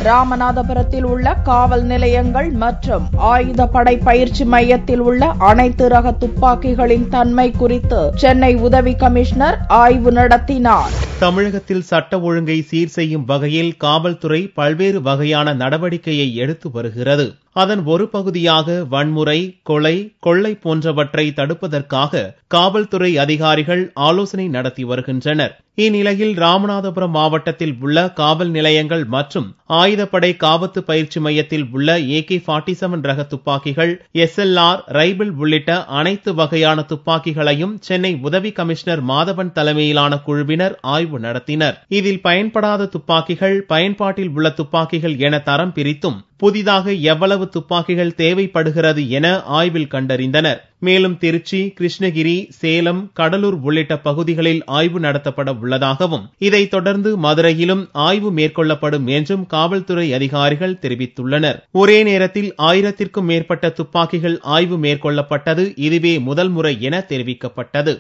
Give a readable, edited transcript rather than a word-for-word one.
ராமநாதபுரத்தில் உள்ள காவல் நிலையங்கள் மற்றும் ஆயுதப்படை பயிற்சி மையத்தில் உள்ள அனைத்து ரக துப்பாக்கிகளின் தன்மை குறித்து சென்னை உதவி கமிஷனர் ஆய்வு நடத்தினார். தமிழகத்தில் சட்ட ஒழுங்கை சீர் செய்யும் வகையில் காவல்துறை பல்வேறு வகையான நடவடிக்கையை எடுத்து வருகிறது. அதன் ஒரு பகுதியாக வன்முறை, கொலை, கொள்ளை போன்றவற்றை தடுப்பதற்காக காவல்துறை அதிகாரிகள் ஆலோசனை நடத்தி வருகின்றனர். இந்நிலையில் ராமநாதபுரம் மாவட்டத்தில் உள்ள காவல் நிலையங்கள் மற்றும் ஆயுதப்படை காவத்து பயிற்சி மையத்தில் உள்ள AK-47 ரக துப்பாக்கிகள், SLR, ரைபிள் உள்ளிட்ட அனைத்து வகையான துப்பாக்கிகளையும் சென்னை உதவி கமிஷனர் மாதவன் தலைமையிலான குழுவினர் ஆய்வு நடத்தினர். இதில் பயன்படாத துப்பாக்கிகள், பயன்பாட்டில் உள்ள துப்பாக்கிகள் என தரம் பிரித்தும் புதிதாக எவ்வளவு துப்பாக்கிகள் தேவைப்படுகிறது என ஆய்வில் கண்டறிந்தனர். மேலும் திருச்சி, கிருஷ்ணகிரி, சேலம், கடலூர் உள்ளிட்ட பகுதிகளில் ஆய்வு நடத்தப்பட உள்ளதாகவும் இதைத் தொடர்ந்து மதுரையிலும் ஆய்வு மேற்கொள்ளப்படும் என்றும் காவல்துறை அதிகாரிகள் தெரிவித்துள்ளனர். ஒரே நேரத்தில் 1000க்கும் மேற்பட்ட துப்பாக்கிகள் ஆய்வு மேற்கொள்ளப்பட்டது இதுவே முதல் முறை என தெரிவிக்கப்பட்டது.